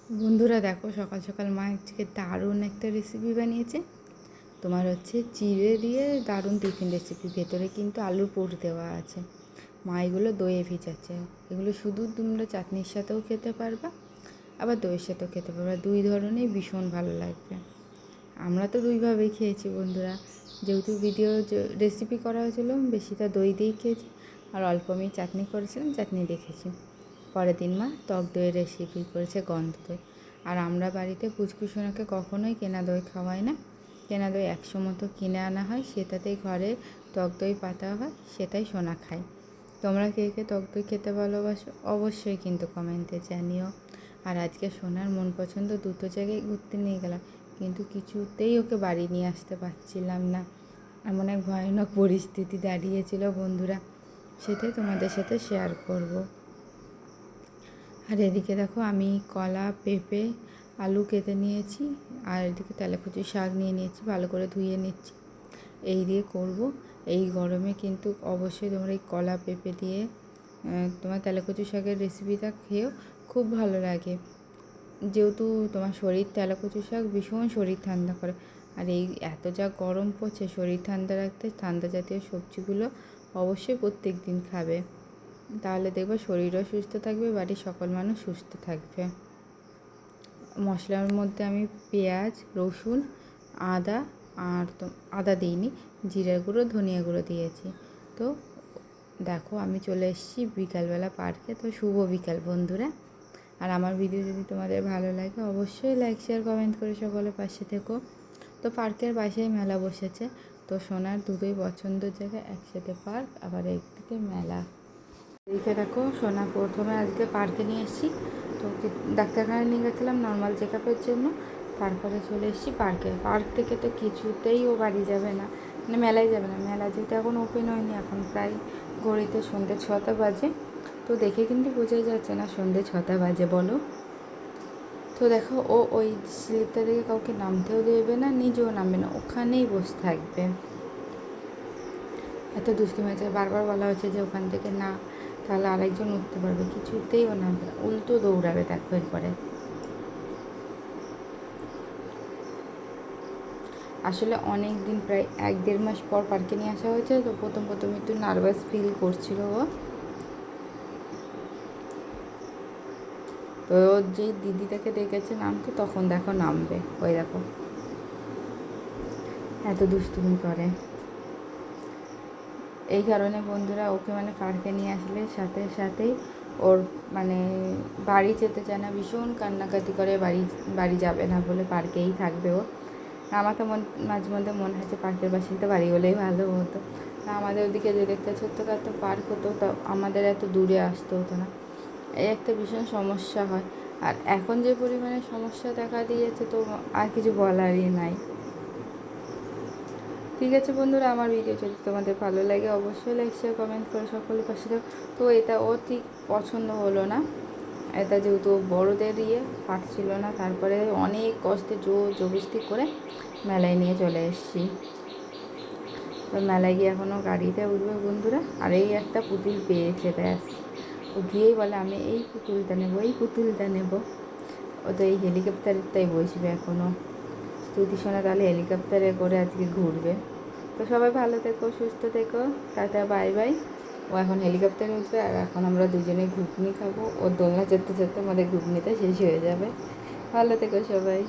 বন্ধুরা দেখো, সকাল সকাল মা আজকে দারুণ একটা রেসিপি বানিয়েছে। তোমার হচ্ছে চিড়ে দিয়ে দারুণ টিফিন রেসিপি। ভেতরে কিন্তু আলুর পুর দেওয়া আছে। মা এগুলো দইয়ে ভিজাচ্ছে। এগুলো শুধু তোমরা চাটনির সাথেও খেতে পারবা, আবার দইয়ের সাথেও খেতে পারবা। দুই ধরনেই ভীষণ ভালো লাগবে। আমরা তো দুইভাবেই খেয়েছি বন্ধুরা। যেহেতু ভিডিও রেসিপি করা হয়েছিল, বেশিটা দই দিয়েই খেয়েছি, আর অল্প আমি চাটনি করেছিলাম, চাটনি দেখেছি। পরের দিন মা টক দইয়ের রেসিপি করেছে, গন্ধ দই। আর আমরা বাড়িতে পুচকুসোনাকে কখনোই কেনা দই খাওয়াই না। কেনা দই 100 মতো কিনে আনা হয়, সেটাতেই ঘরে টক দই পাতা হয়, সেটাই সোনা খায়। তোমরা কে কে টক দই খেতে ভালোবাসো অবশ্যই কিন্তু কমেন্টে জানিও। আর আজকে সোনার মন পছন্দ দুটো জায়গায় ঘুরতে নিয়ে গেলাম, কিন্তু কিছুতেই ওকে বাড়ি নিয়ে আসতে পারছিলাম না। এমন এক ভয়ানক পরিস্থিতি দাঁড়িয়েছিল বন্ধুরা, সেটাই তোমাদের সাথে শেয়ার করব। আর এদিকে দেখো, আমি কলা, পেঁপে, আলু কেটে নিয়েছি, আর এদিকে তেলাকুচি শাক নিয়ে নিয়েছি, ভালো করে ধুয়ে নিচ্ছি। এই দিয়ে করব। এই গরমে কিন্তু অবশ্যই তোমরা এই কলা পেঁপে দিয়ে তোমার তেলাকুচি শাকের রেসিপিটা খেয়েও খুব ভালো লাগে। যেহেতু তোমার তেলাকুচি শাক ভীষণ শরীর ঠান্ডা করে। আর এই এত যা গরম পড়ছে, শরীর ঠান্ডা রাখতে ঠান্ডা জাতীয় সবজিগুলো অবশ্যই প্রত্যেক দিন খাবে। তাহলে দেখবে শরীরও সুস্থ থাকবে, বাড়ির সকল মানুষ সুস্থ থাকবে। মশলার মধ্যে আমি পেঁয়াজ, রসুন, আদা, আর তো আদা দিইনি, জিরা গুঁড়ো, ধনিয়া গুঁড়ো দিয়েছি। তো দেখো, আমি চলে এসেছি বিকালবেলা পার্কে। তো শুভ বিকাল বন্ধুরা। আর আমার ভিডিও যদি তোমাদের ভালো লাগে অবশ্যই লাইক, শেয়ার, কমেন্ট করে সকলে পাশে থেকো। তো পার্কের পাশেই মেলা বসেছে। তো সোনার দুটোই পছন্দের জায়গা, একসাথে পার্ক, আবার একদিকে মেলা। এদিকে দেখো, সোনা প্রথমে আজকে পার্কে নিয়ে এসেছি। তো ডাক্তারখানায় নিয়ে গেছিলাম নর্মাল চেক আপের জন্য। তারপরে চলে এসেছি পার্কে। পার্ক থেকে তো কিছুতেই ও বাড়ি যাবে না, মানে মেলায় যাবে না। মেলা যেহেতু এখন ওপেন হয়নি, এখন প্রায় ঘড়িতে সন্ধ্যে 6টা বাজে। তো দেখে কিন্তু বোঝাই যাচ্ছে না সন্ধ্যে 6টা বাজে, বলো। তো দেখো, ও ওই স্লিপটা থেকে কাউকে নামতেও দেবে না, নিজেও নামবে না, ওখানেই বসে থাকবে। এত দুষ্টুমি হয়েছে, বারবার বলা হয়েছে যে ওখান থেকে না, তাহলে আরেকজন উঠতে পারবে। কিছুতেই ও নামবে না, উল্টো দৌড়াবে দেখো এরপরে। আসলে অনেক দিন, প্রায় 1-1.5 মাস পর পার্কে নিয়ে আসা হয়েছে। তো প্রথম একটু নার্ভাস ফিল করছিল ও। তো ওর যে দিদিটাকে ডেকেছে নামতে, তখন দেখো নামবে। ওই দেখো, এত দুষ্টুমি করে। এই কারণে বন্ধুরা ওকে মানে পার্কে নিয়ে আসলে সাথে সাথেই ওর মানে বাড়ি যেতে চায় না, ভীষণ কান্নাকাটি করে। বাড়ি যাবে না বলে পার্কেই থাকবে ও। আমার তো মাঝে মধ্যে মনে হয় যে পার্কের পাশেই তো বাড়ি হলেই ভালো হতো। আমাদের ওদিকে যদি একটা ছোট্টখাটো পার্ক হতো, তা আমাদের এত দূরে আসতে হতো না। এই একটা ভীষণ সমস্যা হয়। আর এখন যে পরিমাণে সমস্যা দেখা দিয়েছে, তো আর কিছু বলারই নাই। ঠিক আছে বন্ধুরা, আমার ভিডিও যদি তোমাদের ভালো লাগে অবশ্যই লাইক, শেয়ার, কমেন্ট করে সকলের পাশে থাকো। তো এটা ও ঠিক পছন্দ হলো না। এটা যেহেতু বড়োদের পারছিল না, তারপরে অনেক কষ্টে জবরদস্তি করে মেলায় নিয়ে চলে এসেছি। তো মেলায় গিয়ে এখনও গাড়িতে উঠবে বন্ধুরা। আর এই একটা পুতুল পেয়েছে, ব্যাস। ও গিয়েই বলে আমি এই পুতুলটা নেবো, এই পুতুলটা নেবো। ও তো এই হেলিকপ্টারটাই বসবে এখনও। স্তুতি সোনা তাহলে হেলিকপ্টারে করে আজকে ঘুরবে। তো সবাই ভালো থেকো, সুস্থ থেকো, টাটা, বাই বাই। ও এখন হেলিকপ্টারে উঠবে, আর এখন আমরা দুজনে ঘুগনি খাবো। ওর দোলনা চড়তে চড়তে আমাদের ঘুগনিটা শেষ হয়ে যাবে। ভালো থেকো সবাই।